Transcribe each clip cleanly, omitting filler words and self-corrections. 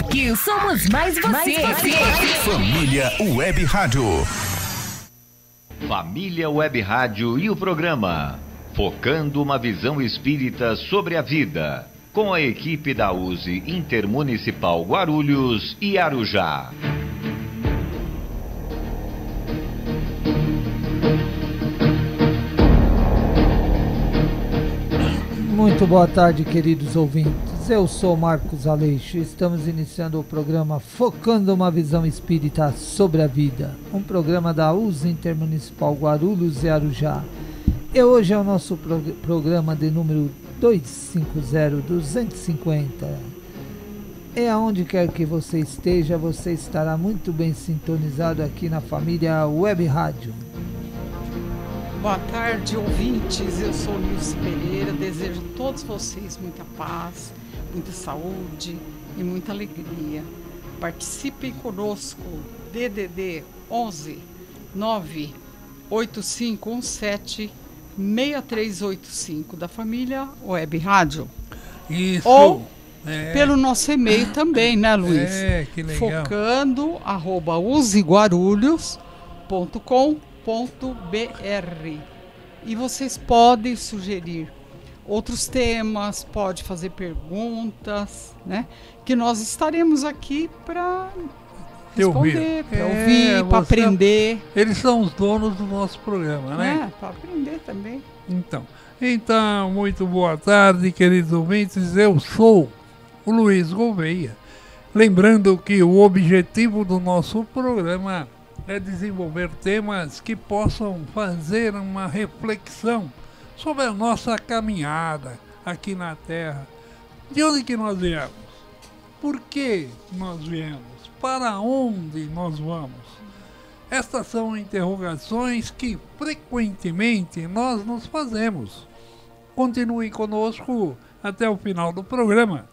Aqui somos mais você. Família Web Rádio. Família Web Rádio e o programa Focando uma Visão Espírita sobre a Vida, com a equipe da USE Intermunicipal Guarulhos e Arujá. Muito boa tarde, queridos ouvintes. Eu sou Marcos Aleixo e estamos iniciando o programa Focando uma Visão Espírita sobre a Vida, um programa da USE Intermunicipal Guarulhos e Arujá. E hoje é o nosso programa de número 250-250. E aonde quer que você esteja, você estará muito bem sintonizado aqui na família Web Rádio. Boa tarde, ouvintes. Eu sou Nilce Pereira. Desejo a todos vocês muita paz, muita saúde e muita alegria. Participem conosco. DDD 11 98517 6385 da família Web Rádio. Isso. Ou pelo nosso e-mail também, né, Luiz? Que legal. Focando@useguarulhos.com.br. E vocês podem sugerir outros temas, pode fazer perguntas, né? Que nós estaremos aqui para responder, para ouvir, para aprender. Eles são os donos do nosso programa, né? Para aprender também. Então, muito boa tarde, queridos ouvintes. Eu sou o Luiz Gouveia. Lembrando que o objetivo do nosso programa é desenvolver temas que possam fazer uma reflexão sobre a nossa caminhada aqui na Terra. De onde que nós viemos? Por que nós viemos? Para onde nós vamos? Estas são interrogações que frequentemente nós nos fazemos. Continue conosco até o final do programa,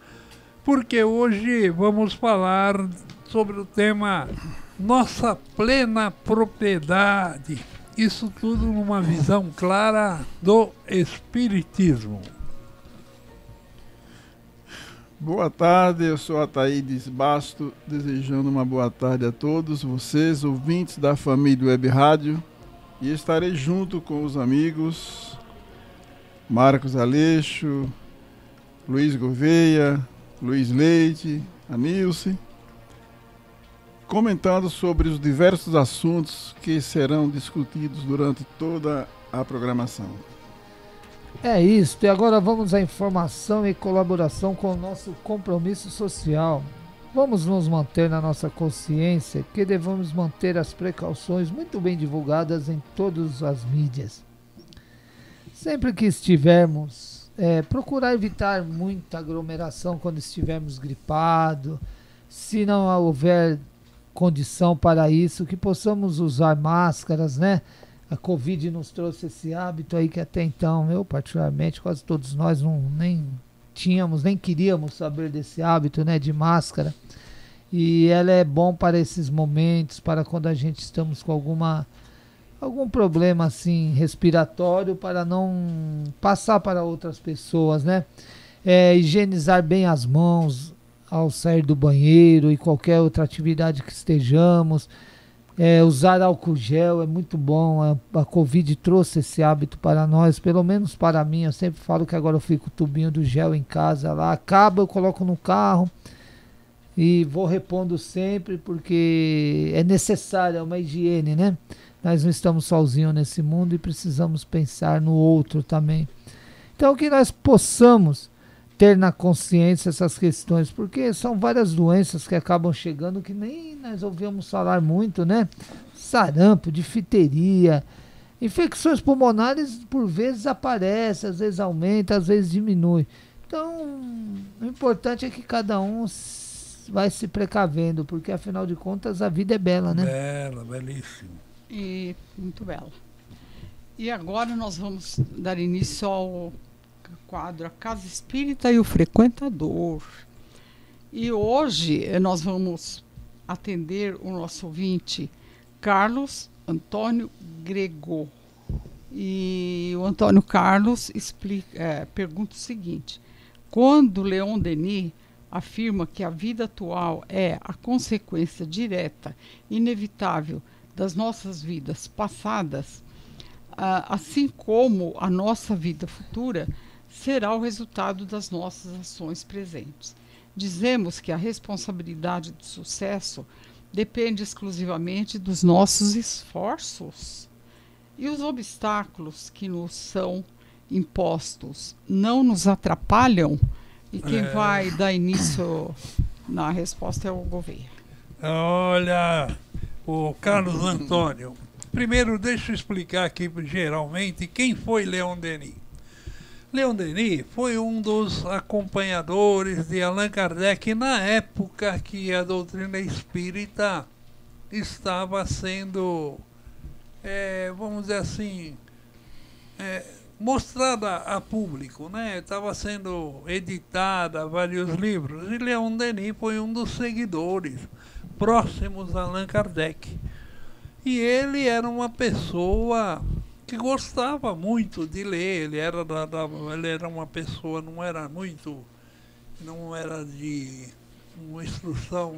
porque hoje vamos falar sobre o tema Nossa Plena Propriedade. Isso tudo numa visão clara do Espiritismo. Boa tarde, eu sou Ataídes Basto, desejando uma boa tarde a todos vocês, ouvintes da família Web Rádio, e estarei junto com os amigos Marcos Aleixo, Luiz Gouveia, Luiz Leite, a Nilce, comentando sobre os diversos assuntos que serão discutidos durante toda a programação. É isso, e agora vamos à informação e colaboração com o nosso compromisso social. Vamos nos manter na nossa consciência que devemos manter as precauções muito bem divulgadas em todas as mídias. Sempre que estivermos, procurar evitar muita aglomeração quando estivermos gripados, se não houver condição para isso, que possamos usar máscaras, né? A Covid nos trouxe esse hábito aí que até então, eu particularmente, quase todos nós nem queríamos saber desse hábito, né, de máscara. E ela é bom para esses momentos, para quando a gente estamos com algum problema assim respiratório, para não passar para outras pessoas, né? Higienizar bem as mãos ao sair do banheiro e qualquer outra atividade que estejamos. Usar álcool gel é muito bom. A Covid trouxe esse hábito para nós, pelo menos para mim. Eu sempre falo que agora eu fico com o tubinho do gel em casa lá, acaba, eu coloco no carro e vou repondo sempre, porque é necessário, é uma higiene, né? Nós não estamos sozinhos nesse mundo e precisamos pensar no outro também. Então que nós possamos ter na consciência essas questões, porque são várias doenças que acabam chegando que nem nós ouvimos falar muito, né? Sarampo, difteria, infecções pulmonares por vezes aparecem, às vezes aumenta, às vezes diminui. Então, o importante é que cada um vai se precavendo, porque afinal de contas a vida é bela, né? Bela, belíssima. E muito bela. E agora nós vamos dar início ao quadro A Casa Espírita e o Frequentador. E hoje nós vamos atender o nosso ouvinte Carlos Antônio Grego. E o Antônio Carlos pergunta o seguinte: quando Leon Denis afirma que a vida atual é a consequência direta, inevitável das nossas vidas passadas, assim como a nossa vida futura será o resultado das nossas ações presentes. Dizemos que a responsabilidade do sucesso depende exclusivamente dos nossos esforços. E os obstáculos que nos são impostos não nos atrapalham? E quem vai dar início na resposta é o Gouveia. Olha, o Carlos Antônio. Primeiro, deixa eu explicar aqui geralmente quem foi Leon Denis. Leon Denis foi um dos acompanhadores de Allan Kardec na época que a doutrina espírita estava sendo, vamos dizer assim, mostrada a público, né? Estava sendo editada vários livros, e Leon Denis foi um dos seguidores próximos a Allan Kardec. E ele era uma pessoa que gostava muito de ler, ele era uma pessoa, não era de uma instrução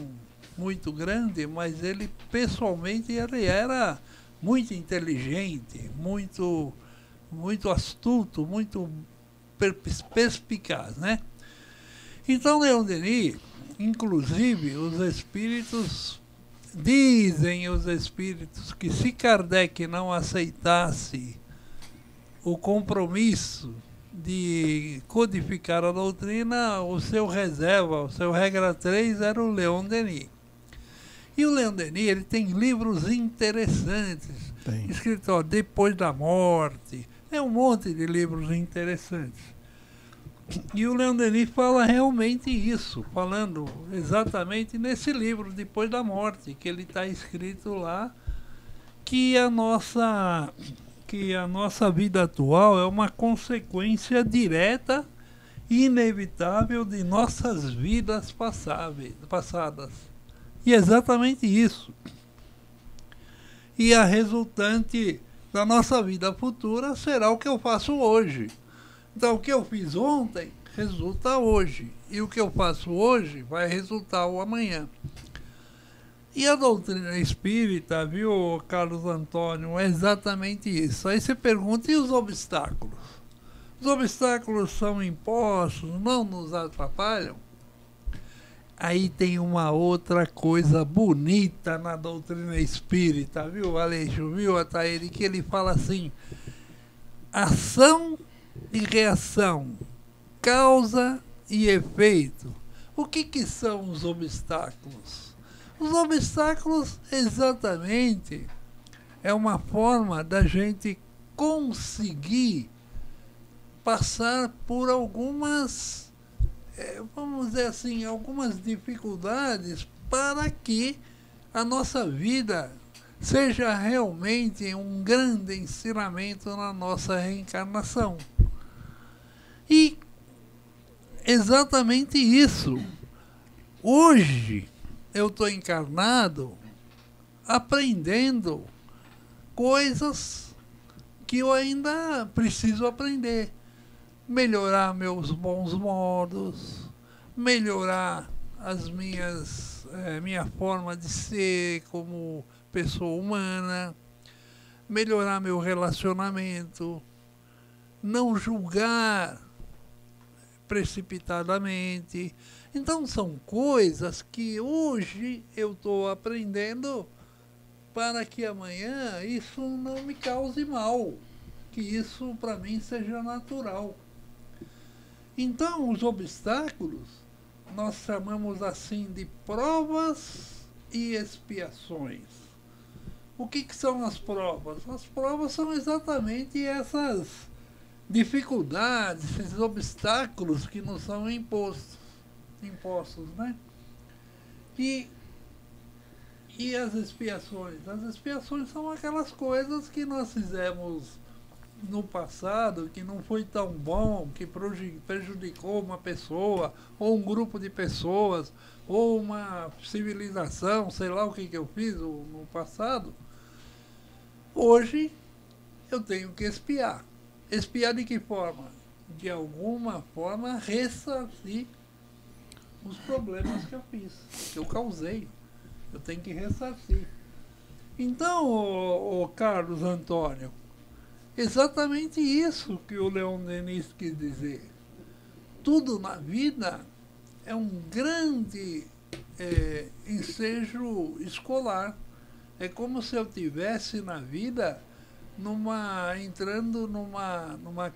muito grande, mas ele pessoalmente ele era muito inteligente, muito astuto, muito perspicaz, né? Então, Leon Denis, inclusive, dizem os espíritos que se Kardec não aceitasse o compromisso de codificar a doutrina, o seu regra 3 era o Leon Denis. E o Leon Denis, ele tem livros interessantes, escritos Depois da Morte, um monte de livros interessantes. E o Leon Denis fala realmente isso, falando exatamente nesse livro, Depois da Morte, que ele está escrito lá, que a nossa vida atual é uma consequência direta e inevitável de nossas vidas passadas. E é exatamente isso. E a resultante da nossa vida futura será o que eu faço hoje. Então, o que eu fiz ontem resulta hoje. E o que eu faço hoje vai resultar o amanhã. E a doutrina espírita, viu, Carlos Antônio, é exatamente isso. Aí você pergunta, e os obstáculos? Os obstáculos são impostos, não nos atrapalham? Aí tem uma outra coisa bonita na doutrina espírita, viu, Aleixo, viu, Ataíde, que ele fala assim, ação e reação, causa e efeito. O que são os obstáculos? Os obstáculos, exatamente, é uma forma da gente conseguir passar por algumas, vamos dizer assim, algumas dificuldades para que a nossa vida seja realmente um grande ensinamento na nossa reencarnação. E exatamente isso. Hoje eu estou encarnado aprendendo coisas que eu ainda preciso aprender. Melhorar meus bons modos, melhorar minha forma de ser como pessoa humana, melhorar meu relacionamento, não julgar precipitadamente. Então são coisas que hoje eu estou aprendendo para que amanhã isso não me cause mal, que isso para mim seja natural. Então os obstáculos nós chamamos assim de provas e expiações. O que são as provas? As provas são exatamente essas dificuldades, esses obstáculos que nos são impostos, né? E as expiações? As expiações são aquelas coisas que nós fizemos no passado, que não foi tão bom, que prejudicou uma pessoa, ou um grupo de pessoas, ou uma civilização, sei lá o que eu fiz no passado. Hoje eu tenho que expiar. Expiar de que forma? De alguma forma ressarcir os problemas que eu fiz, que eu causei. Eu tenho que ressarcir. Então, o Carlos Antônio, exatamente isso que o Leon Denis quis dizer. Tudo na vida é um grande ensejo escolar. É como se eu tivesse na vida entrando numa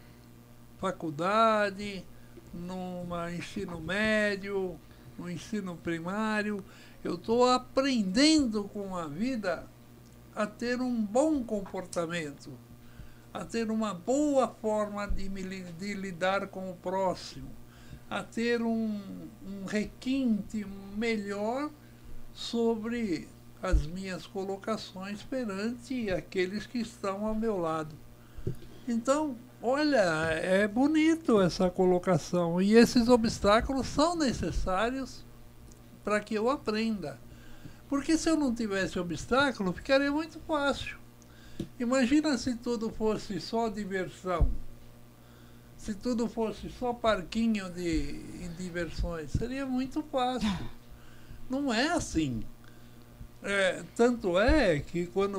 faculdade, num ensino médio, no ensino primário. Eu estou aprendendo com a vida a ter um bom comportamento, a ter uma boa forma de lidar com o próximo, a ter um requinte melhor sobre as minhas colocações perante aqueles que estão ao meu lado. Então, olha, é bonito essa colocação, e esses obstáculos são necessários para que eu aprenda. Porque se eu não tivesse obstáculo, ficaria muito fácil. Imagina se tudo fosse só diversão, se tudo fosse só parquinho de diversões, seria muito fácil. Não é assim. Tanto é que quando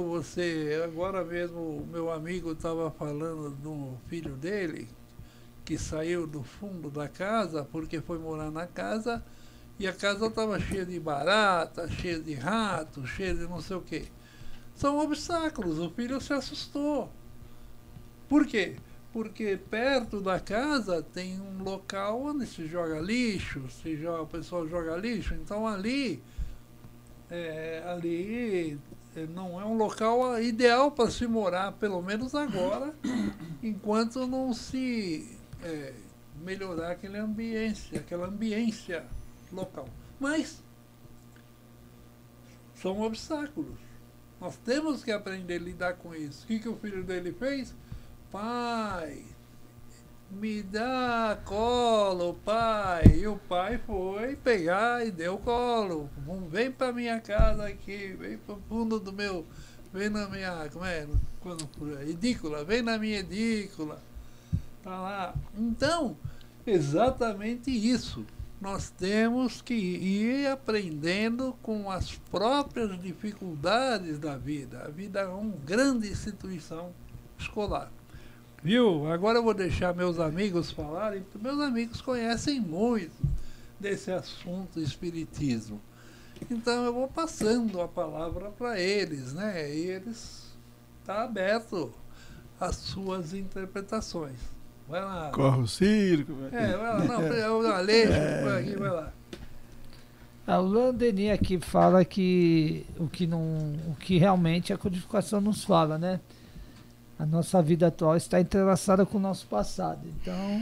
agora mesmo o meu amigo estava falando do filho dele, que saiu do fundo da casa porque foi morar na casa, e a casa estava cheia de barata, cheia de rato, cheia de não sei o quê. São obstáculos, o filho se assustou. Por quê? Porque perto da casa tem um local onde se joga lixo, o pessoal joga lixo, então ali não é um local ideal para se morar, pelo menos agora, enquanto não se melhorar aquela ambiência local. Mas são obstáculos. Nós temos que aprender a lidar com isso. O que o filho dele fez? Pai, me dá colo, pai. E o pai foi pegar e deu colo. Vem para minha casa aqui, vem para o fundo do meu, vem na minha, edícula, vem na minha edícula. Tá lá. Então, exatamente isso. Nós temos que ir aprendendo com as próprias dificuldades da vida. A vida é uma grande instituição escolar. Viu? Agora eu vou deixar meus amigos falarem, porque meus amigos conhecem muito desse assunto espiritismo. Então eu vou passando a palavra para eles, né? E eles estão abertos às suas interpretações. Vai lá. Corre o circo. Vai lá. Não, eu Aleixo, aqui, vai lá. O Leon Denis aqui fala que o que realmente a codificação nos fala, né? A nossa vida atual está entrelaçada com o nosso passado. Então,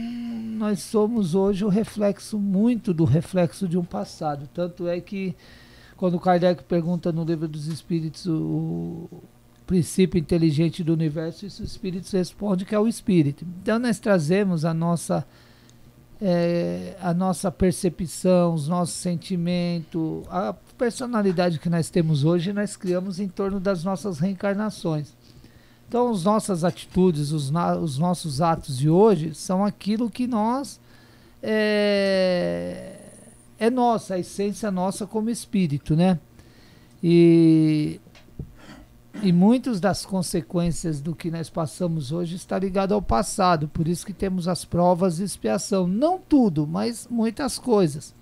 nós somos hoje muito do reflexo de um passado. Tanto é que, quando Kardec pergunta no Livro dos Espíritos o princípio inteligente do universo, os espíritos respondem que é o espírito. Então, nós trazemos a nossa percepção, os nossos sentimentos, a personalidade que nós temos hoje, nós criamos em torno das nossas reencarnações. Então, as nossas atitudes, os nossos atos de hoje são aquilo que nós é nossa, a essência nossa como espírito, né? E muitas das consequências do que nós passamos hoje está ligado ao passado, por isso que temos as provas de expiação. Não tudo, mas muitas coisas.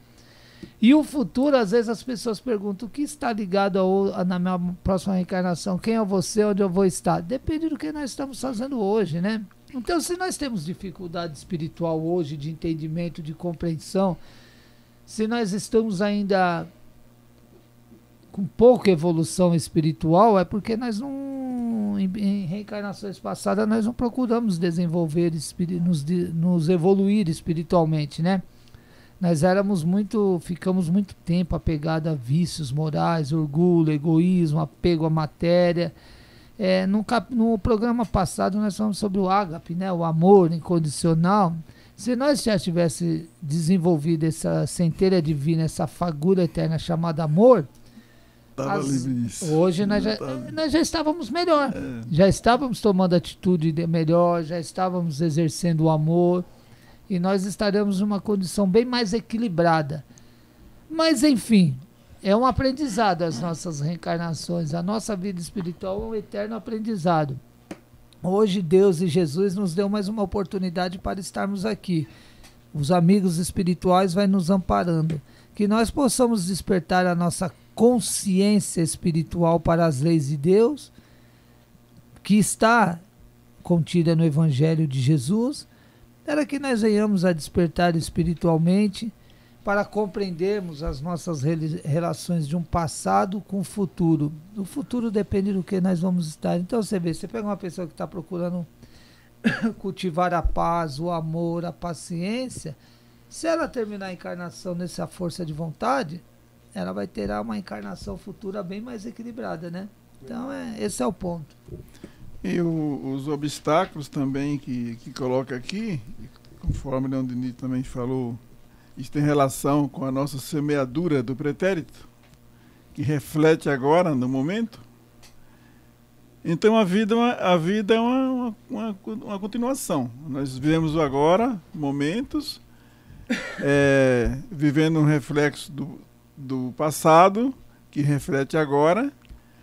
E o futuro, às vezes as pessoas perguntam, o que está ligado na minha próxima reencarnação? Quem é você? Onde eu vou estar? Depende do que nós estamos fazendo hoje, né? Então, se nós temos dificuldade espiritual hoje, de entendimento, de compreensão, se nós estamos ainda com pouca evolução espiritual, é porque nós não, em reencarnações passadas, nós não procuramos desenvolver, nos evoluir espiritualmente, né? Nós ficamos muito tempo apegados a vícios morais, orgulho, egoísmo, apego à matéria. No programa passado nós falamos sobre o ágape, né? O amor incondicional. Se nós já tivéssemos desenvolvido essa centelha divina, essa fagulha eterna chamada amor, hoje nós já estávamos melhor. Já estávamos tomando atitude melhor, já estávamos exercendo o amor. E nós estaremos numa condição bem mais equilibrada. Mas, enfim, é um aprendizado as nossas reencarnações. A nossa vida espiritual é um eterno aprendizado. Hoje, Deus e Jesus nos deu mais uma oportunidade para estarmos aqui. Os amigos espirituais vão nos amparando. Que nós possamos despertar a nossa consciência espiritual para as leis de Deus, que está contida no Evangelho de Jesus, para que nós venhamos a despertar espiritualmente, para compreendermos as nossas relações de um passado com o futuro. O futuro depende do que nós vamos estar. Então você vê, você pega uma pessoa que está procurando cultivar a paz, o amor, a paciência, se ela terminar a encarnação nessa força de vontade, ela vai ter uma encarnação futura bem mais equilibrada, né? Então esse é o ponto. E os obstáculos também que coloca aqui, conforme o Leão Denis também falou, isso tem relação com a nossa semeadura do pretérito, que reflete agora, no momento. Então a vida é uma continuação. Nós vivemos agora momentos, vivendo um reflexo do passado, que reflete agora,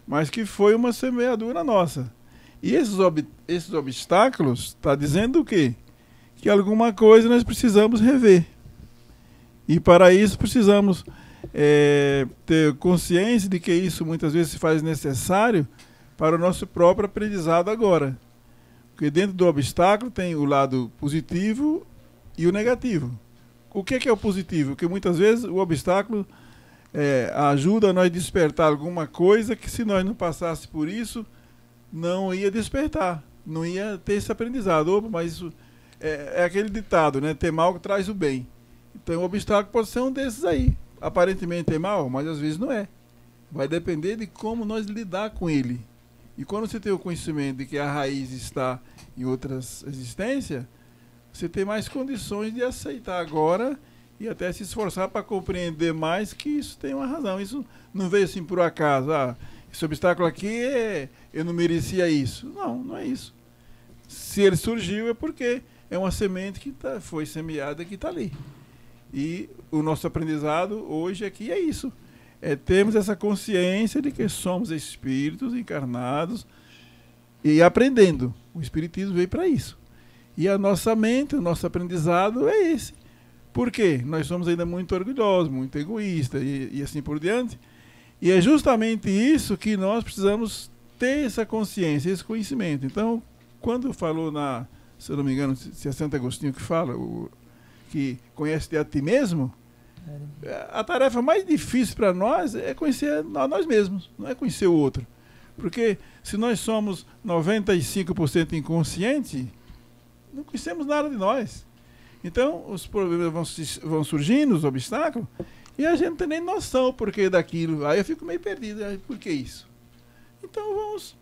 mas que foi uma semeadura nossa. E esses obstáculos está dizendo o quê? Que alguma coisa nós precisamos rever. E para isso precisamos ter consciência de que isso muitas vezes se faz necessário para o nosso próprio aprendizado agora. Porque dentro do obstáculo tem o lado positivo e o negativo. O que é o positivo? Porque muitas vezes o obstáculo ajuda a nós despertar alguma coisa que, se nós não passássemos por isso, não ia despertar, não ia ter esse aprendizado. Opa, mas isso é aquele ditado, né? Ter mal que traz o bem. Então o obstáculo pode ser um desses aí. Aparentemente é mal, mas às vezes não é. Vai depender de como nós lidar com ele. E quando você tem o conhecimento de que a raiz está em outras existências, você tem mais condições de aceitar agora e até se esforçar para compreender mais que isso tem uma razão. Isso não veio assim por acaso. Esse obstáculo aqui, eu não merecia isso. Não é isso. Se ele surgiu é porque é uma semente que foi semeada que está ali. E o nosso aprendizado hoje aqui é isso. Temos essa consciência de que somos espíritos encarnados e aprendendo. O espiritismo veio para isso. E a nossa mente, o nosso aprendizado é esse. Por quê? Nós somos ainda muito orgulhosos, muito egoístas e assim por diante. E é justamente isso que nós precisamos ter essa consciência, esse conhecimento. Então, quando falou se eu não me engano, se é Santo Agostinho que fala, que conhece a ti mesmo, a tarefa mais difícil para nós é conhecer a nós mesmos, não é conhecer o outro. Porque se nós somos 95% inconscientes, não conhecemos nada de nós. Então, os problemas vão surgindo, os obstáculos, e a gente não tem nem noção do porquê daquilo. Aí eu fico meio perdido, por que isso? Então vamos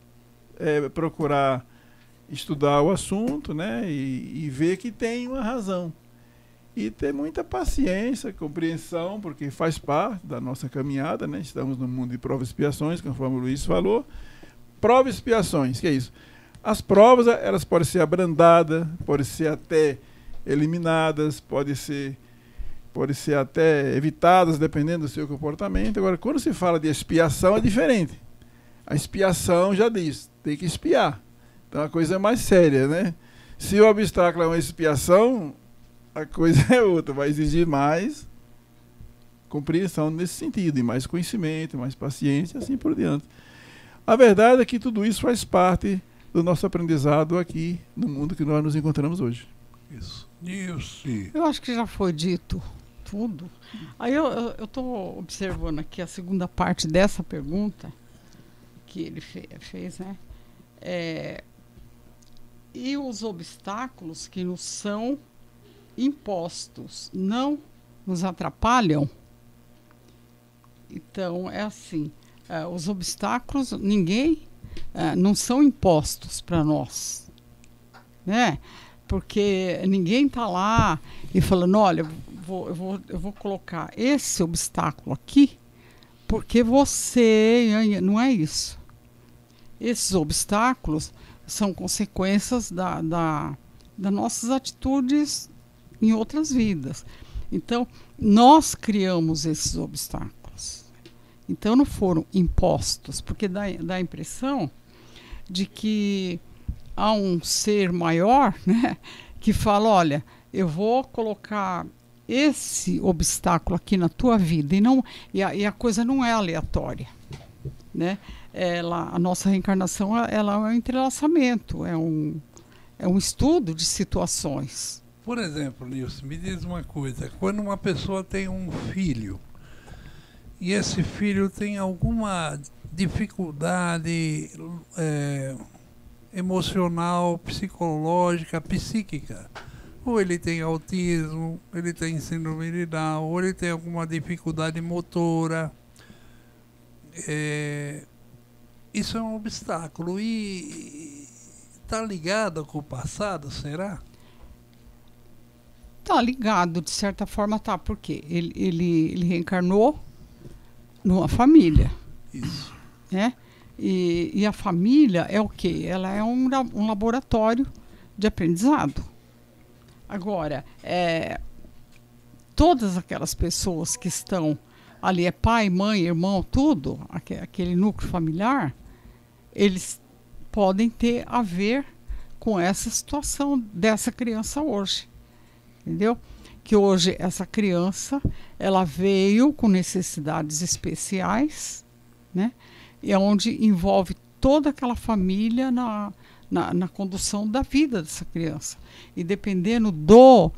procurar estudar o assunto, né, e ver que tem uma razão. E ter muita paciência, compreensão, porque faz parte da nossa caminhada, né? Estamos no mundo de provas e expiações, conforme o Luiz falou. Provas e expiações, que é isso? As provas, elas podem ser abrandadas, podem ser até eliminadas, podem ser até evitadas, dependendo do seu comportamento. Agora, quando se fala de expiação, é diferente. A expiação já diz, tem que expiar. Então a coisa é mais séria, né? Se o obstáculo é uma expiação, a coisa é outra, vai exigir mais compreensão nesse sentido, e mais conhecimento, mais paciência, assim por diante. A verdade é que tudo isso faz parte do nosso aprendizado aqui no mundo que nós nos encontramos hoje. Isso. Eu acho que já foi dito tudo. Aí eu estou observando aqui a segunda parte dessa pergunta que ele fez, né? E os obstáculos que nos são impostos não nos atrapalham? Então é assim, os obstáculos não são impostos para nós, né? Porque ninguém está lá e falando, olha, eu vou colocar esse obstáculo aqui porque você... Não é isso. Esses obstáculos são consequências das nossas atitudes em outras vidas. Então, nós criamos esses obstáculos. Então, não foram impostos, porque dá a impressão de que há um ser maior, né, que fala, olha, eu vou colocar esse obstáculo aqui na tua vida, e a coisa não é aleatória, né? A nossa reencarnação ela é um entrelaçamento, é um estudo de situações. Por exemplo, Nilson, me diz uma coisa. Quando uma pessoa tem um filho, e esse filho tem alguma dificuldade emocional, psicológica, psíquica, ou ele tem autismo, ele tem síndrome de Down, ou ele tem alguma dificuldade motora, isso é um obstáculo. E está ligado com o passado, será? Tá ligado, de certa forma tá, porque ele reencarnou numa família. Isso. Né? E a família é o quê? Ela é um laboratório de aprendizado. Agora, todas aquelas pessoas que estão ali, pai, mãe, irmão, tudo, aquele núcleo familiar, eles podem ter a ver com essa situação dessa criança hoje. Entendeu? Que hoje essa criança, ela veio com necessidades especiais, né? E é onde envolve toda aquela família na condução da vida dessa criança. E dependendo do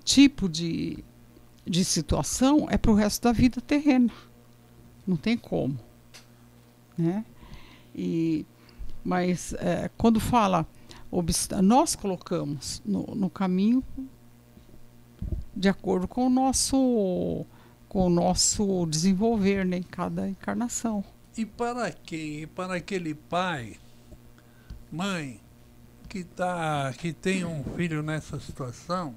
tipo de situação, é para o resto da vida terrena. Não tem como. Né? Mas quando fala, nós colocamos no caminho de acordo com o nosso desenvolver, né, em cada encarnação. E para quem? E para aquele pai, mãe, que tem um filho nessa situação,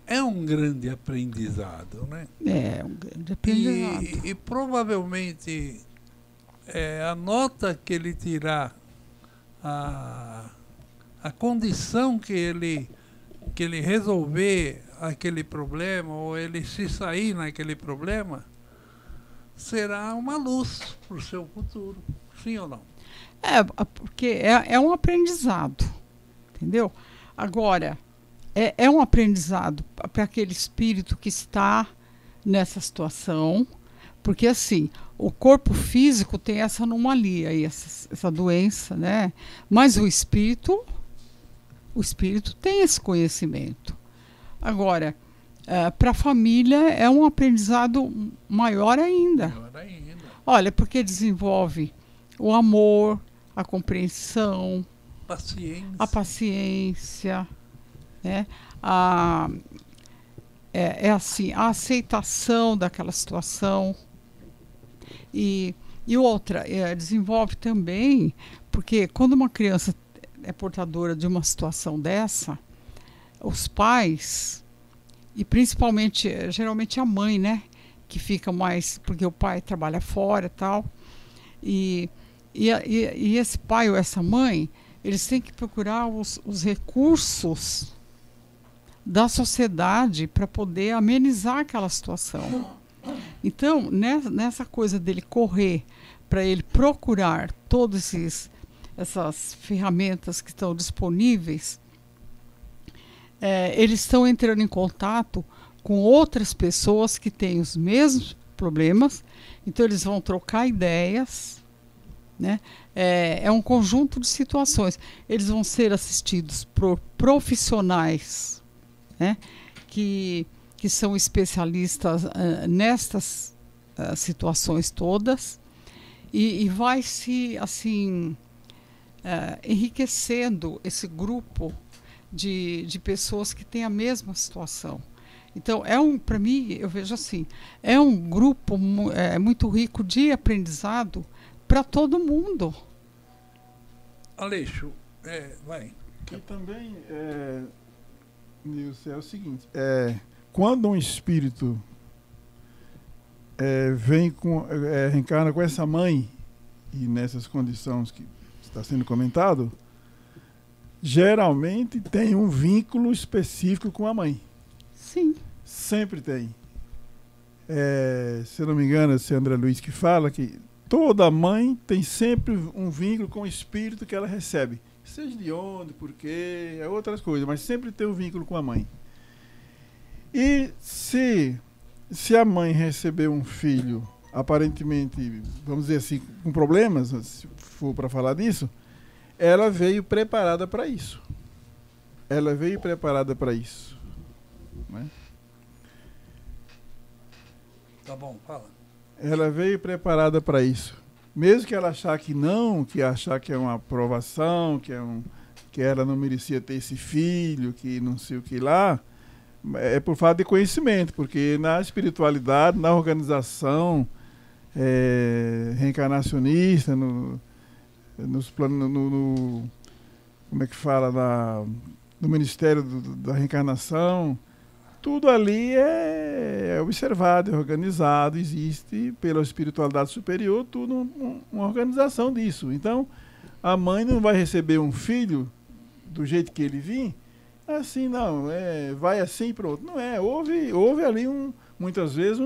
é um grande aprendizado, né? É um grande aprendizado. E provavelmente a nota que ele tirar, a condição que ele resolver aquele problema, ou ele se sair naquele problema, será uma luz para o seu futuro. Sim ou não? Porque é um aprendizado, entendeu? Agora, é um aprendizado para aquele espírito que está nessa situação, porque assim, o corpo físico tem essa anomalia, aí, essa doença, né? Mas o espírito tem esse conhecimento. Agora, para a família é um aprendizado maior ainda. Olha, porque desenvolve o amor, a compreensão, a paciência, né? Assim, a aceitação daquela situação. E outra, desenvolve também, porque quando uma criança é portadora de uma situação dessa, os pais, e principalmente, geralmente a mãe, né, que fica mais, porque o pai trabalha fora e tal, e esse pai ou essa mãe, eles têm que procurar os recursos da sociedade para poder amenizar aquela situação. Então, nessa coisa dele correr, para ele procurar todas essas ferramentas que estão disponíveis, eles estão entrando em contato com outras pessoas que têm os mesmos problemas, então eles vão trocar ideias, né? É um conjunto de situações. Eles vão ser assistidos por profissionais, né, que são especialistas nestas situações todas, e vai se assim enriquecendo esse grupo de pessoas que têm a mesma situação. Então, para mim, eu vejo assim, é um grupo muito rico de aprendizado para todo mundo. Aleixo, vai. E também, Nilson, é o seguinte, quando um espírito reencarna com essa mãe, e nessas condições que está sendo comentado, geralmente tem um vínculo específico com a mãe. Sim. Sempre tem. Se eu não me engano, esse André Luiz que fala que toda mãe tem sempre um vínculo com o espírito que ela recebe. Seja de onde, por quê, é outras coisas, mas sempre tem um vínculo com a mãe. E se a mãe receber um filho, aparentemente, vamos dizer assim, com problemas, se for para falar disso, ela veio preparada para isso. Ela veio preparada para isso. Né? Tá bom, fala. Ela veio preparada para isso. Mesmo que ela achar que não, que achar que é uma aprovação, que ela não merecia ter esse filho, que não sei o que lá, é por falta de conhecimento, porque na espiritualidade, na organização reencarnacionista, nos planos, como é que fala, no Ministério da Reencarnação, tudo ali é observado, é organizado, existe pela espiritualidade superior tudo uma organização disso. Então, a mãe não vai receber um filho do jeito que ele vir, assim não, vai assim e pronto. Não é, houve ali muitas vezes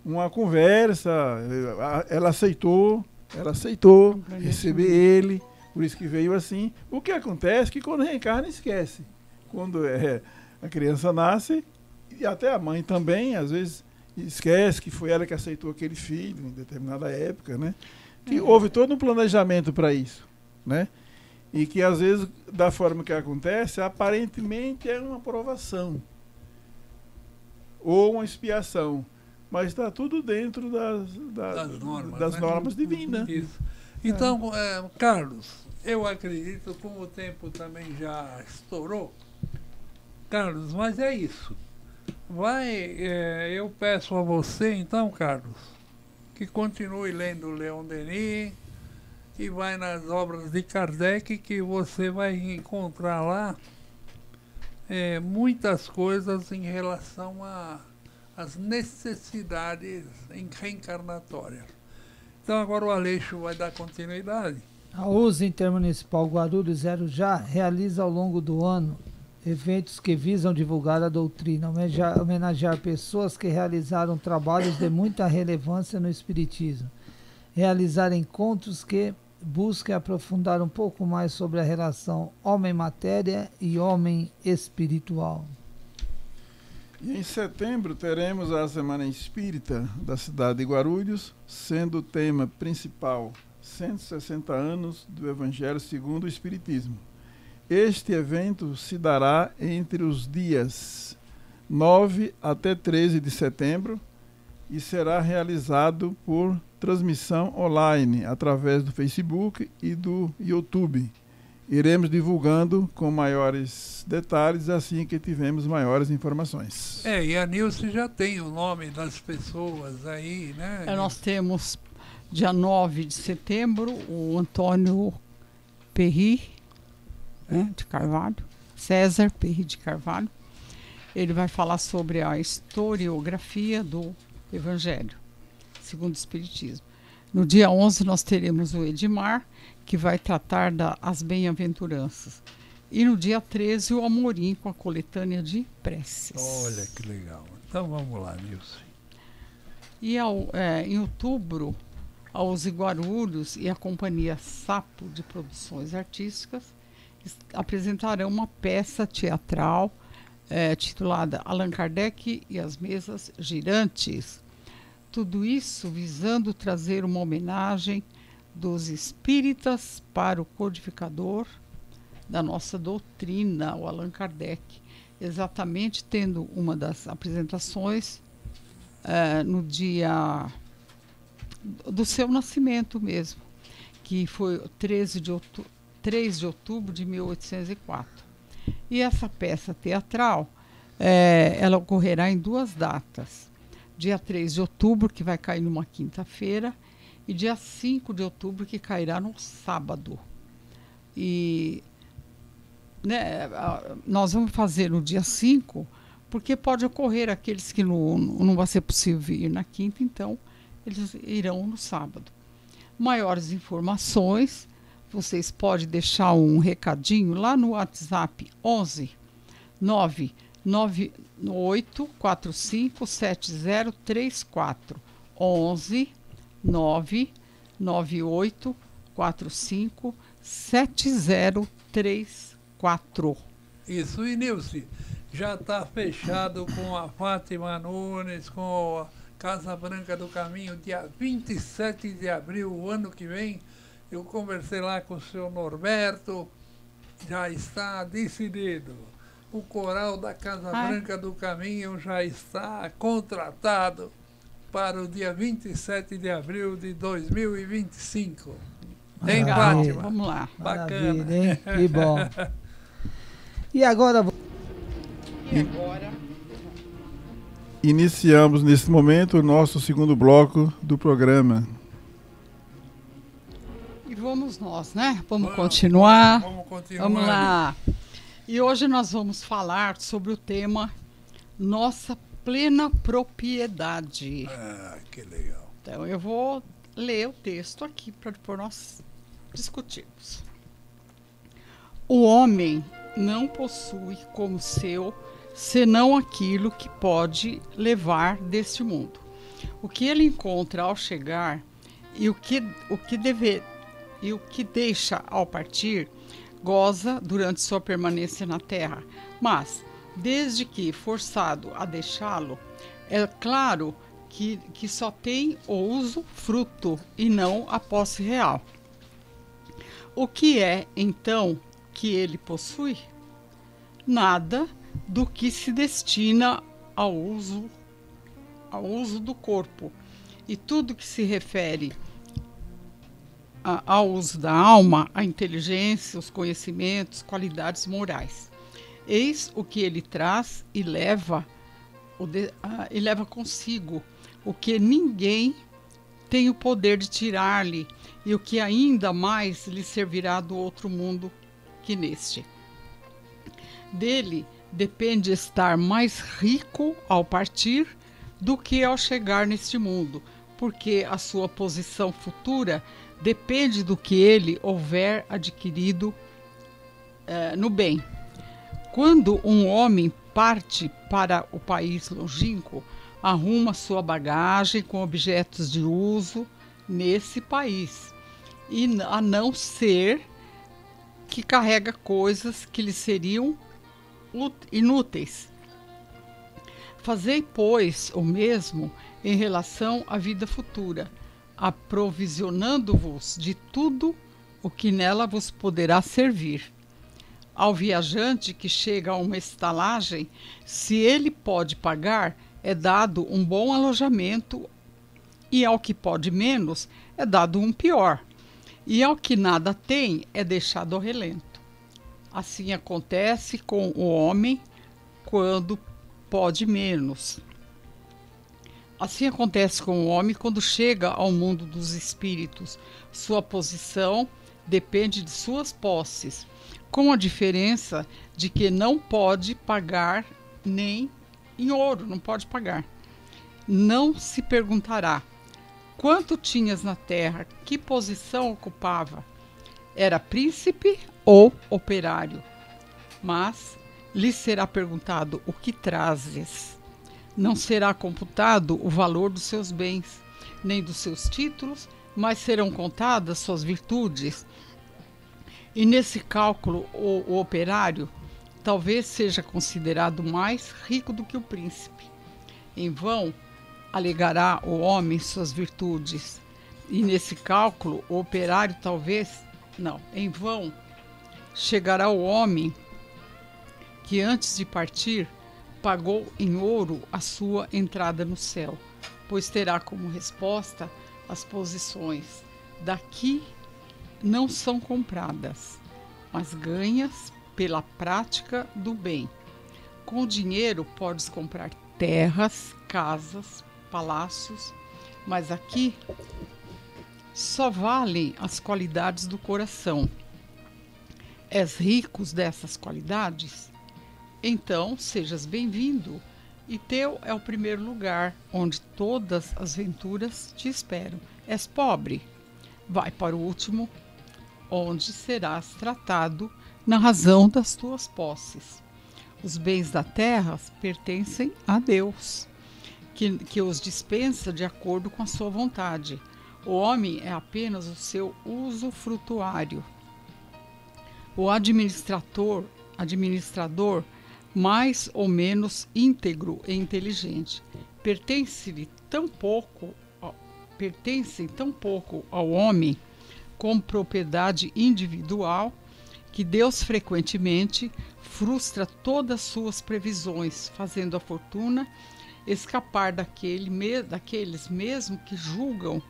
uma conversa, ela aceitou receber ele, por isso que veio assim. O que acontece é que quando reencarna esquece. Quando a criança nasce, e até a mãe também, às vezes, esquece que foi ela que aceitou aquele filho em determinada época, né? Que houve todo um planejamento para isso, né? E que, às vezes, da forma que acontece, aparentemente é uma aprovação ou uma expiação, mas está tudo dentro das normas divinas. Isso. Então, Carlos, eu acredito, como o tempo também já estourou, Carlos, mas é isso. Eu peço a você, então, Carlos, que continue lendo Leon Denis e vai nas obras de Kardec, que você vai encontrar lá muitas coisas em relação às necessidades reencarnatórias. Então, agora o Aleixo vai dar continuidade. A USE Intermunicipal Guarulhos 0 já realiza ao longo do ano eventos que visam divulgar a doutrina, homenagear pessoas que realizaram trabalhos de muita relevância no Espiritismo, realizar encontros que busquem aprofundar um pouco mais sobre a relação homem-matéria e homem espiritual. E em setembro teremos a Semana Espírita da cidade de Guarulhos, sendo o tema principal 160 anos do Evangelho segundo o Espiritismo. Este evento se dará entre os dias 9 até 13 de setembro e será realizado por transmissão online através do Facebook e do YouTube. Iremos divulgando com maiores detalhes assim que tivermos maiores informações. E a Nilce já tem o nome das pessoas aí, né? Nós temos, dia 9 de setembro, o Antônio Perry, de Carvalho, César Perry de Carvalho. Ele vai falar sobre a historiografia do Evangelho, segundo o Espiritismo. No dia 11 nós teremos o Edmar, que vai tratar das bem-aventuranças. E no dia 13 o Amorim, com a coletânea de preces. Olha que legal. Então vamos lá, Nilce. E em outubro, a USE Guarulhos e a Companhia Sapo de Produções Artísticas apresentarão uma peça teatral titulada Allan Kardec e as Mesas Girantes. Tudo isso visando trazer uma homenagem dos espíritas para o codificador da nossa doutrina, o Allan Kardec, exatamente tendo uma das apresentações no dia do seu nascimento mesmo, que foi 3 de outubro de 1804. E essa peça teatral, ela ocorrerá em 2 datas. Dia 3 de outubro, que vai cair numa quinta-feira, e dia 5 de outubro, que cairá no sábado. E nós vamos fazer no dia 5, porque pode ocorrer aqueles que não vai ser possível ir na quinta, então eles irão no sábado. Maiores informações, vocês podem deixar um recadinho lá no WhatsApp 11 9 98457034. 11 998457034. Isso, e Nilce, já está fechado com a Fátima Nunes, com a Casa Branca do Caminho, dia 27 de abril, o ano que vem. Eu conversei lá com o senhor Norberto, já está decidido. O coral da Casa Branca do Caminho já está contratado para o dia 27 de abril de 2025. Hein, Fátima? Vamos lá. Bacana. Maravilha, hein? Que bom. E agora... Iniciamos nesse momento o nosso segundo bloco do programa. E vamos nós, né? Vamos continuar. Vamos continuar. Vamos lá. E hoje nós vamos falar sobre o tema Nossa Plena Propriedade. Ah, que legal. Então eu vou ler o texto aqui para depois nós discutirmos. O homem não possui como seu senão aquilo que pode levar deste mundo. O que ele encontra ao chegar e o que deixa ao partir, goza durante sua permanência na terra. Mas, desde que forçado a deixá-lo, é claro que só tem o uso fruto e não a posse real. O que é, então, que ele possui? Nada do que se destina ao uso do corpo, e tudo que se refere ao uso da alma, a inteligência, os conhecimentos, qualidades morais. Eis o que ele traz e leva consigo, o que ninguém tem o poder de tirar-lhe, e o que ainda mais lhe servirá do outro mundo que neste. Dele depende estar mais rico ao partir do que ao chegar neste mundo, porque a sua posição futura depende do que ele houver adquirido no bem. Quando um homem parte para o país longínquo, arruma sua bagagem com objetos de uso nesse país, e a não ser que carrega coisas que lhe seriam inúteis. Fazei, pois, o mesmo em relação à vida futura, aprovisionando-vos de tudo o que nela vos poderá servir. Ao viajante que chega a uma estalagem, se ele pode pagar, é dado um bom alojamento, e ao que pode menos, é dado um pior, e ao que nada tem, é deixado ao relento. Assim acontece com o homem quando pode menos. Assim acontece com o homem quando chega ao mundo dos espíritos. Sua posição depende de suas posses, com a diferença de que não pode pagar nem em ouro, não pode pagar. Não se perguntará: quanto tinhas na terra? Que posição ocupava? Era príncipe ou operário? Mas lhe será perguntado: o que trazes? Não será computado o valor dos seus bens, nem dos seus títulos, mas serão contadas suas virtudes. E nesse cálculo, o operário talvez seja considerado mais rico do que o príncipe. Em vão alegará o homem suas virtudes, e nesse cálculo o operário em vão chegará o homem que antes de partir pagou em ouro a sua entrada no céu, pois terá como resposta as posições daqui não são compradas, mas ganhas pela prática do bem. Com o dinheiro podes comprar terras, casas, palácios, mas aqui só valem as qualidades do coração. És rico dessas qualidades? Então sejas bem-vindo, e teu é o primeiro lugar onde todas as venturas te esperam. És pobre? Vai para o último, onde serás tratado na razão das tuas posses. Os bens da terra pertencem a Deus, que os dispensa de acordo com a sua vontade. O homem é apenas o seu usufrutuário. O administrador, mais ou menos íntegro e inteligente, pertencem tão pouco ao homem como propriedade individual, que Deus frequentemente frustra todas as suas previsões, fazendo a fortuna escapar daqueles mesmo que julgam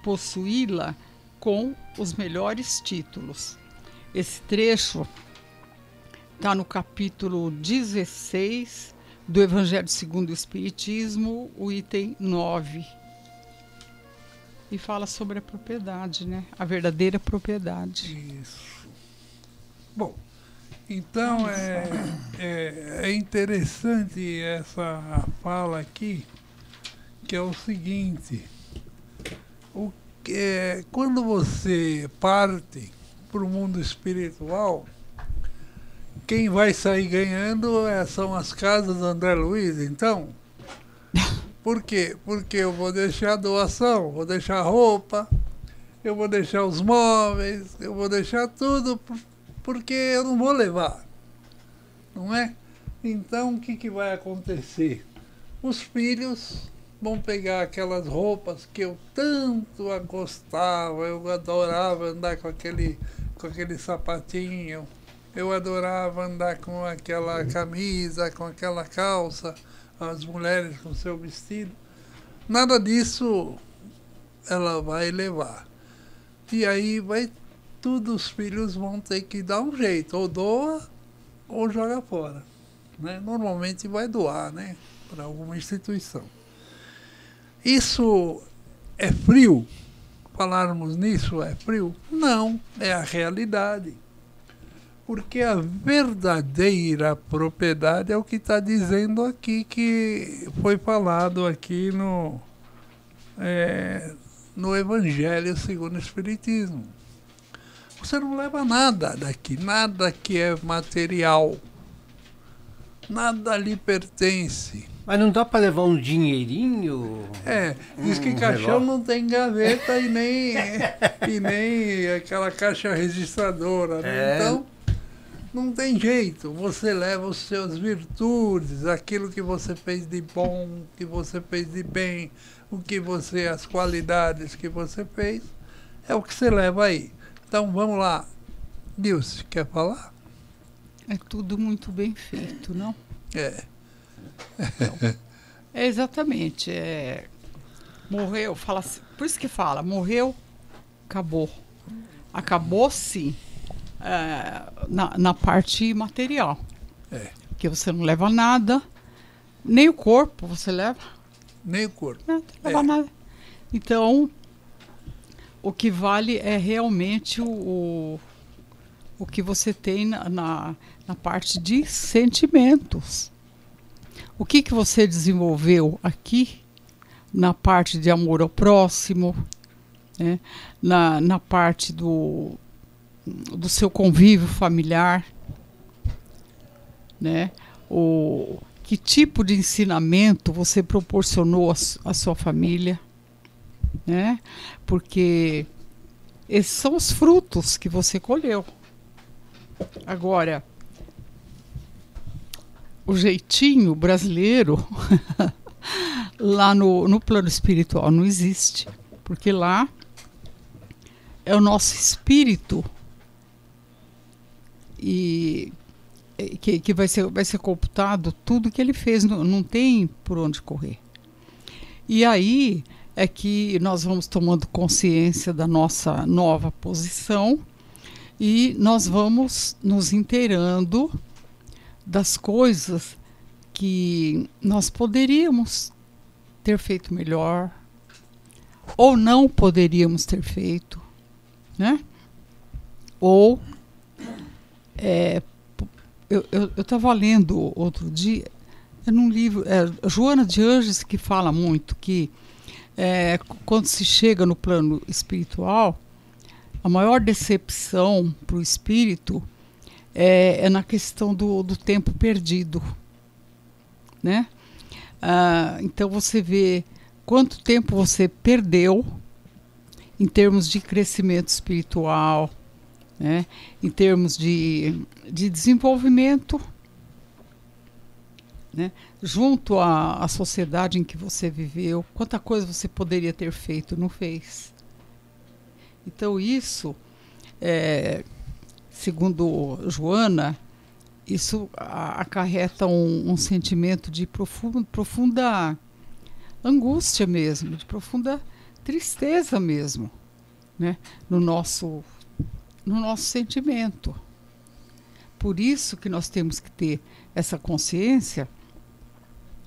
possuí-la com os melhores títulos. Esse trecho está no capítulo 16 do Evangelho segundo o Espiritismo, o item 9. E fala sobre a propriedade, né? A verdadeira propriedade. Isso. Bom, então é interessante essa fala aqui, que é o seguinte: quando você parte para o mundo espiritual, quem vai sair ganhando são as casas do André Luiz, então. Por quê? Porque eu vou deixar doação, vou deixar roupa, eu vou deixar os móveis, eu vou deixar tudo, porque eu não vou levar, não é? Então o que vai acontecer? Os filhos vão pegar aquelas roupas que eu tanto gostava, eu adorava andar com aquele sapatinho, eu adorava andar com aquela camisa, com aquela calça, as mulheres com seu vestido. Nada disso ela vai levar. E aí os filhos vão ter que dar um jeito, ou doa ou joga fora, né? Normalmente vai doar, né, para alguma instituição. Isso é frio? Falarmos nisso é frio? Não, é a realidade. Porque a verdadeira propriedade é o que está dizendo aqui, que foi falado aqui no Evangelho segundo o Espiritismo. Você não leva nada daqui, nada que é material. Nada lhe pertence. Mas não dá para levar um dinheirinho? Diz que caixão não tem gaveta e nem aquela caixa registradora, né? Então, não tem jeito. Você leva os seus virtudes, aquilo que você fez de bom, que você fez de bem, as qualidades que você fez, é o que você leva aí. Então, vamos lá. Nilce, quer falar? É tudo muito bem feito, não? Então, exatamente. Morreu, fala assim, por isso que fala, morreu, acabou. Acabou, sim, na parte material. Porque você não leva nada, nem o corpo você leva. Nem o corpo. Não leva nada. Então, o que vale é realmente o que você tem na parte de sentimentos. O que você desenvolveu aqui na parte de amor ao próximo, né? na parte do seu convívio familiar, né? Que tipo de ensinamento você proporcionou à sua família, né? Porque esses são os frutos que você colheu. Agora, o jeitinho brasileiro lá no plano espiritual não existe, porque lá é o nosso espírito e que vai ser computado tudo que ele fez, não tem por onde correr. E aí é que nós vamos tomando consciência da nossa nova posição e nós vamos nos inteirando das coisas que nós poderíamos ter feito melhor ou não poderíamos ter feito, né? Ou eu estava lendo outro dia num livro, Joana de Anjos, que fala muito que quando se chega no plano espiritual, a maior decepção para o espírito é na questão do tempo perdido, né? Então você vê quanto tempo você perdeu em termos de crescimento espiritual, né? Em termos de desenvolvimento, né? Junto à sociedade em que você viveu, quanta coisa você poderia ter feito, não fez. Então isso, segundo Joana, isso acarreta um sentimento de profunda angústia mesmo, de profunda tristeza mesmo, né? no nosso sentimento. Por isso que nós temos que ter essa consciência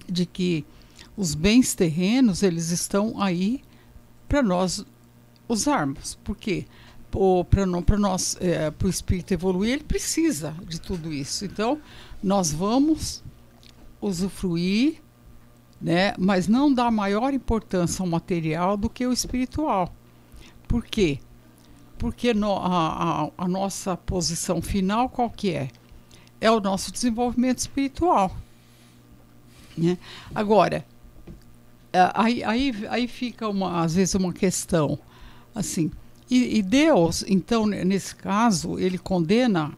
de que os bens terrenos, eles estão aí para nós usarmos. Por quê? Para o espírito evoluir, ele precisa de tudo isso. Então, nós vamos usufruir, né, mas não dar maior importância ao material do que o espiritual. Por quê? Porque a nossa posição final qual que é? É o nosso desenvolvimento espiritual, né? Agora, aí fica às vezes uma questão assim, e Deus, então, nesse caso, ele condena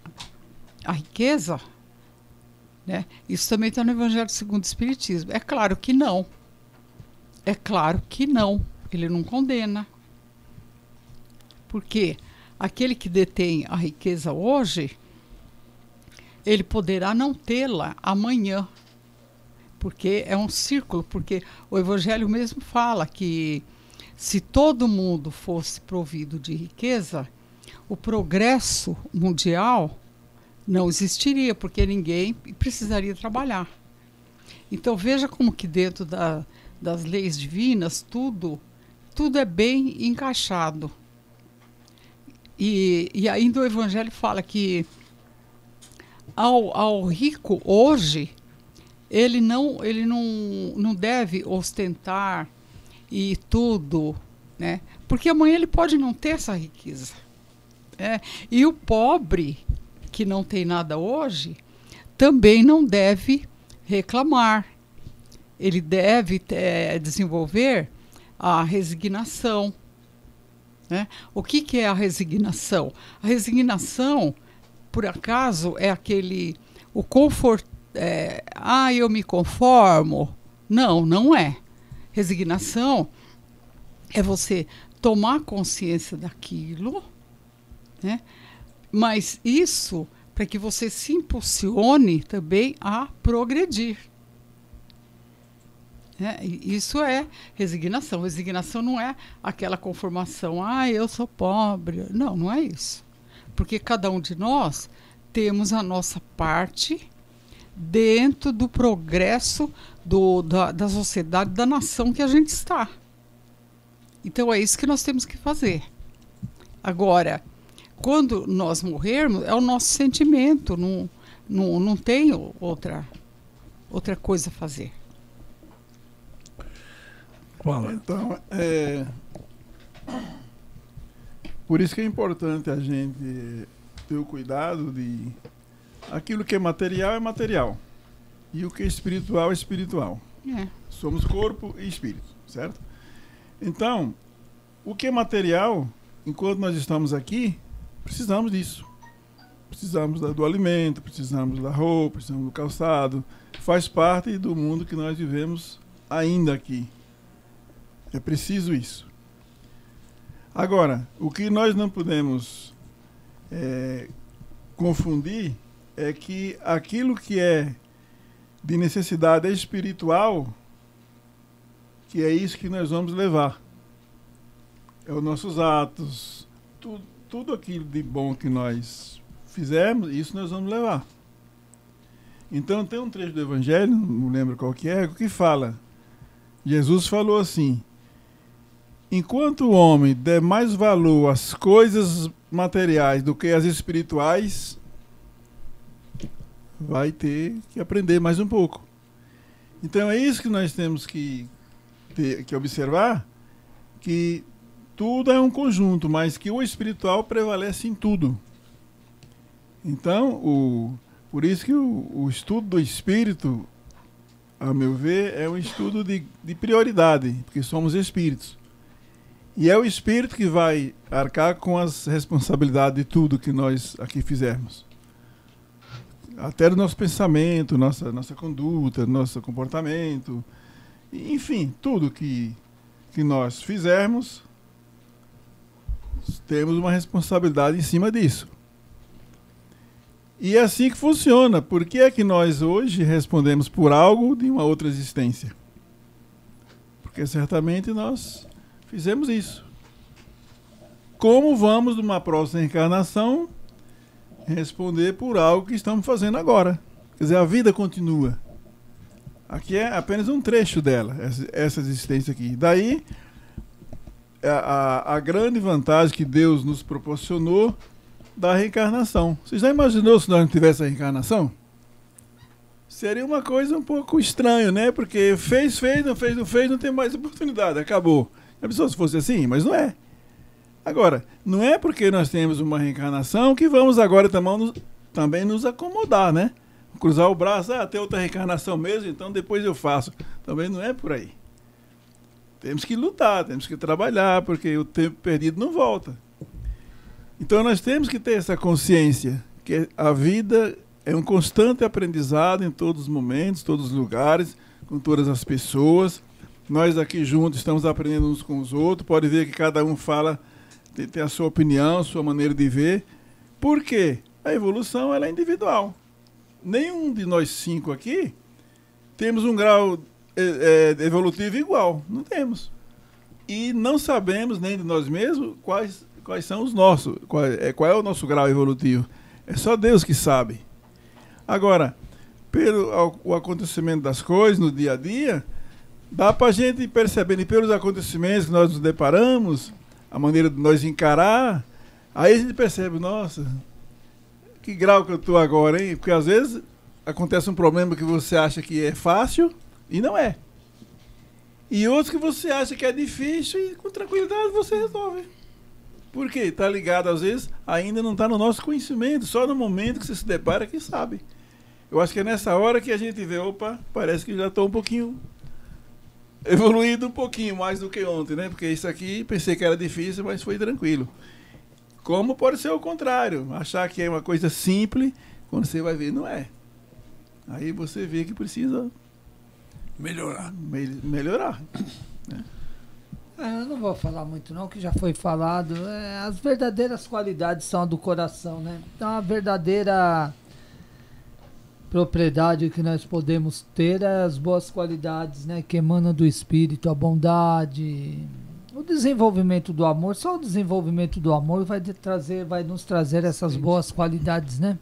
a riqueza, né? Isso também está no Evangelho segundo o Espiritismo. É claro que não. É claro que não. Ele não condena. Porque aquele que detém a riqueza hoje, ele poderá não tê-la amanhã. Porque é um círculo. Porque o Evangelho mesmo fala que se todo mundo fosse provido de riqueza, o progresso mundial não existiria, porque ninguém precisaria trabalhar. Então veja como que dentro das leis divinas tudo é bem encaixado. E ainda o Evangelho fala que ao rico hoje, ele não deve ostentar e tudo, né? Porque amanhã ele pode não ter essa riqueza. E o pobre, que não tem nada hoje, também não deve reclamar. Ele deve desenvolver a resignação, né? O que é a resignação? A resignação, por acaso, é o conforto. Eu me conformo. Não, não é. Resignação é você tomar consciência daquilo, né? Mas isso para que você se impulsione também a progredir. Isso é resignação. Resignação não é aquela conformação, eu sou pobre. Não, não é isso. Porque cada um de nós temos a nossa parte dentro do progresso da sociedade, da nação que a gente está. Então é isso que nós temos que fazer. Agora, quando nós morrermos, é o nosso sentimento, não tem outra coisa a fazer. Fala. Então, por isso que é importante a gente ter o cuidado de aquilo que é material e o que é espiritual é espiritual. Somos corpo e espírito, certo? Então, o que é material, enquanto nós estamos aqui, precisamos disso. Precisamos do alimento, precisamos da roupa, precisamos do calçado. Faz parte do mundo que nós vivemos ainda aqui. É preciso isso. Agora, o que nós não podemos confundir é que aquilo que é de necessidade espiritual, que é isso que nós vamos levar. É os nossos atos, tudo aquilo de bom que nós fizemos, isso nós vamos levar. Então tem um trecho do Evangelho, não lembro qual que é, que fala, Jesus falou assim: enquanto o homem der mais valor às coisas materiais do que às espirituais, vai ter que aprender mais um pouco. Então é isso que nós temos que observar, que tudo é um conjunto, mas que o espiritual prevalece em tudo. Então, por isso que o estudo do espírito, a meu ver, é um estudo de prioridade, porque somos espíritos. E é o espírito que vai arcar com as responsabilidades de tudo que nós aqui fizermos. Até do nosso pensamento, nossa conduta, nosso comportamento, enfim, tudo que nós fizermos, temos uma responsabilidade em cima disso. E é assim que funciona. Por que é que nós hoje respondemos por algo de uma outra existência? Porque certamente nós fizemos isso. Como vamos, numa próxima encarnação, responder por algo que estamos fazendo agora? Quer dizer, a vida continua. Aqui é apenas um trecho dela, essa existência aqui. Daí, a grande vantagem que Deus nos proporcionou da reencarnação. Você já imaginou se nós não tivéssemos a reencarnação? Seria uma coisa um pouco estranha, né? Porque fez, não fez, não tem mais oportunidade, acabou. A pessoa se fosse assim, mas não é. Agora, não é porque nós temos uma reencarnação que vamos agora também nos acomodar, né? Cruzar o braço, tem outra reencarnação mesmo, então depois eu faço. Também não é por aí. Temos que lutar, temos que trabalhar, porque o tempo perdido não volta. Então nós temos que ter essa consciência que a vida é um constante aprendizado em todos os momentos, todos os lugares, com todas as pessoas. Nós aqui juntos estamos aprendendo uns com os outros. Pode ver que cada um fala, tem a sua opinião, a sua maneira de ver. Por quê? A evolução ela é individual. Nenhum de nós 5 aqui temos um grau evolutivo igual. Não temos. E não sabemos nem de nós mesmos quais são os nossos, qual é o nosso grau evolutivo. É só Deus que sabe. Agora, pelo o acontecimento das coisas no dia a dia, dá para a gente perceber, e pelos acontecimentos que nós nos deparamos, a maneira de nós encarar, aí a gente percebe, nossa, que grau que eu estou agora, hein? Porque às vezes acontece um problema que você acha que é fácil e não é. E outros que você acha que é difícil e com tranquilidade você resolve. Por quê? Está ligado, às vezes, ainda não está no nosso conhecimento, só no momento que você se depara que sabe. Eu acho que é nessa hora que a gente vê, opa, parece que já estou um pouquinho evoluído, um pouquinho mais do que ontem, né? Porque isso aqui, pensei que era difícil, mas foi tranquilo. Como pode ser o contrário, achar que é uma coisa simples, quando você vai ver, não é. Aí você vê que precisa melhorar. Melhorar. Né? Eu não vou falar muito não, que já foi falado. As verdadeiras qualidades são a do coração, né? Então a verdadeira propriedade que nós podemos ter é as boas qualidades, né? Que emanam do espírito, a bondade, o desenvolvimento do amor. Só o desenvolvimento do amor vai nos trazer essas boas qualidades, né?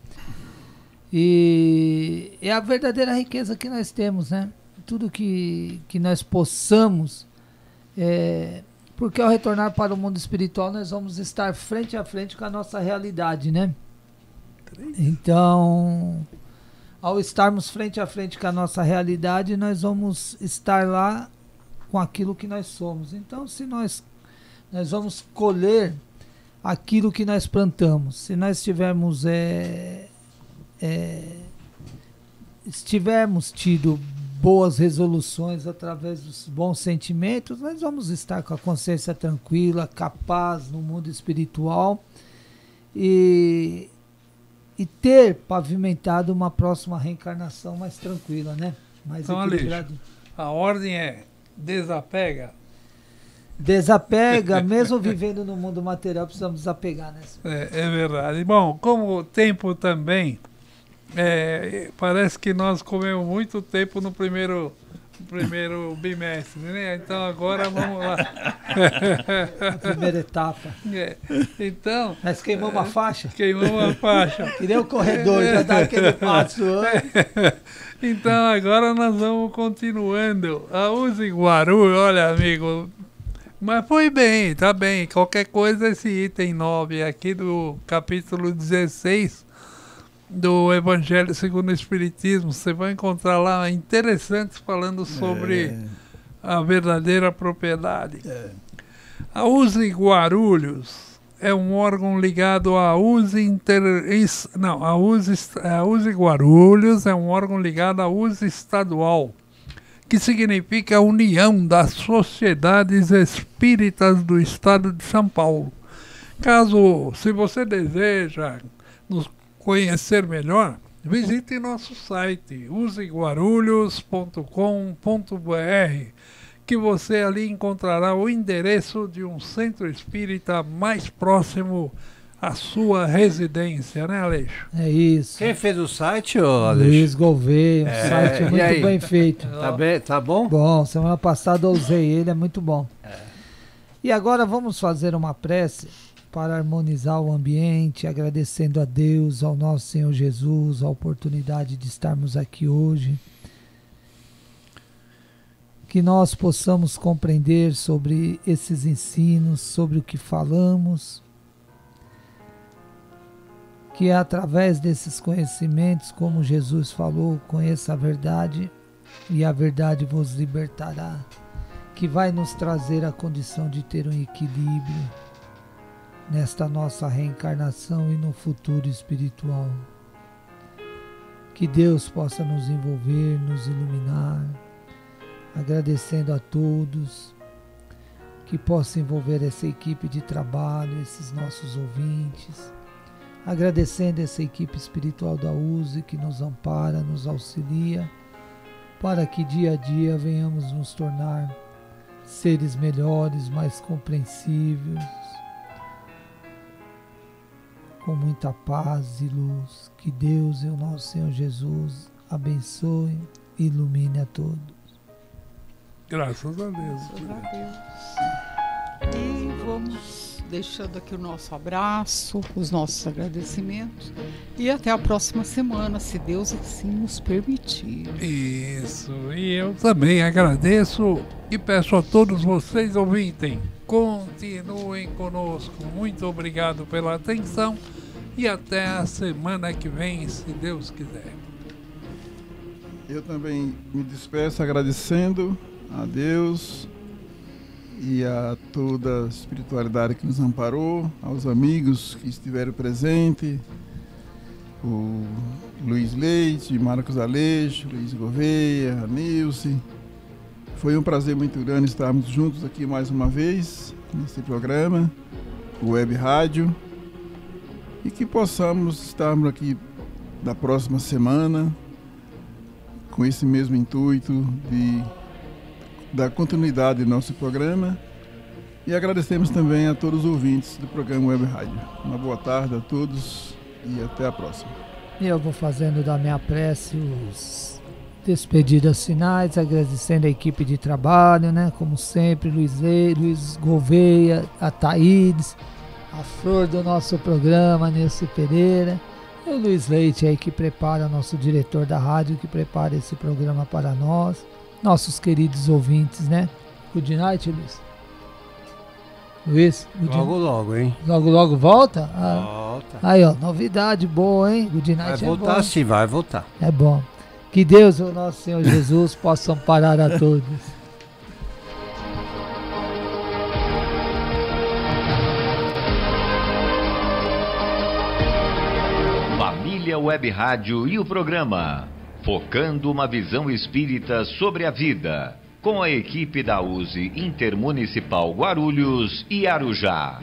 E é a verdadeira riqueza que nós temos, né? Tudo que nós possamos, porque ao retornar para o mundo espiritual nós vamos estar frente a frente com a nossa realidade, né? Então, ao estarmos frente a frente com a nossa realidade, nós vamos estar lá com aquilo que nós somos. Então, se nós vamos colher aquilo que nós plantamos, se nós tivermos tido boas resoluções através dos bons sentimentos, nós vamos estar com a consciência tranquila, capaz no mundo espiritual e ter pavimentado uma próxima reencarnação mais tranquila, né? Mais equilibrada. A ordem é desapega. Desapega, mesmo vivendo no mundo material, precisamos desapegar, né? É verdade. Bom, como o tempo também, parece que nós comemos muito tempo no primeiro bimestre, né? Então agora vamos lá. A primeira etapa. Então, nós queimamos a faixa. Queimamos a faixa. Que nem o corredor, já dá aquele passo. Então agora nós vamos continuando. A Uzi Guarulhos, olha, amigo, mas foi bem, tá bem. Qualquer coisa, esse item 9 aqui do capítulo 16 do Evangelho segundo o Espiritismo, você vai encontrar lá interessantes falando sobre a verdadeira propriedade. A Uzi Guarulhos, é um órgão ligado à USE a USE Guarulhos é um órgão ligado à USE estadual, que significa a União das Sociedades Espíritas do Estado de São Paulo. Se você deseja nos conhecer melhor, visite nosso site useguarulhos.com.br, que você ali encontrará o endereço de um centro espírita mais próximo à sua residência, né, Aleixo? É isso. Quem fez o site, ô Aleixo? Luiz Gouveia, um site e muito aí? bem feito. Tá bom? Bom, semana passada eu usei ele, é muito bom. E agora vamos fazer uma prece para harmonizar o ambiente, agradecendo a Deus, ao nosso Senhor Jesus, a oportunidade de estarmos aqui hoje. Que nós possamos compreender sobre esses ensinos, sobre o que falamos, que é através desses conhecimentos, como Jesus falou, conheça a verdade e a verdade vos libertará, que vai nos trazer a condição de ter um equilíbrio nesta nossa reencarnação e no futuro espiritual. Que Deus possa nos envolver, nos iluminar, agradecendo a todos, que possa envolver essa equipe de trabalho, esses nossos ouvintes, agradecendo essa equipe espiritual da USE que nos ampara, nos auxilia, para que dia a dia venhamos nos tornar seres melhores, mais compreensíveis, com muita paz e luz. Que Deus e o nosso Senhor Jesus abençoe e ilumine a todos. Graças a Deus. E vamos deixando aqui o nosso abraço, os nossos agradecimentos. E até a próxima semana, se Deus assim nos permitir. Isso, e eu também agradeço e peço a todos vocês ouvintes, continuem conosco. Muito obrigado pela atenção e até a semana que vem, se Deus quiser. Eu também me despeço agradecendo a Deus e a toda a espiritualidade que nos amparou, aos amigos que estiveram presentes, o Luiz Leite, Marcos Aleixo, Luiz Gouveia, a Nilce. Foi um prazer muito grande estarmos juntos aqui mais uma vez nesse programa, o Web Rádio, e que possamos estarmos aqui na próxima semana com esse mesmo intuito de dar continuidade ao nosso programa, e agradecemos também a todos os ouvintes do programa Web Rádio. Uma boa tarde a todos e até a próxima. E eu vou fazendo da minha prece os despedidas finais, agradecendo a equipe de trabalho, né? Como sempre, Luiz Gouveia, a Thaídes, a flor do nosso programa, Nilce Pereira, e o Luiz Leite aí que prepara, nosso diretor da rádio, que prepara esse programa para nós, nossos queridos ouvintes, né? Good night, Luiz. Luiz, Logo, hein? Logo volta? Volta. Aí, ó, novidade boa, hein? Good night. Vai voltar, bom. sim, vai voltar. É bom. Que Deus e o nosso Senhor Jesus possam amparar a todos. Família Web Rádio e o programa Focando uma Visão Espírita sobre a Vida, com a equipe da USE Intermunicipal Guarulhos e Arujá.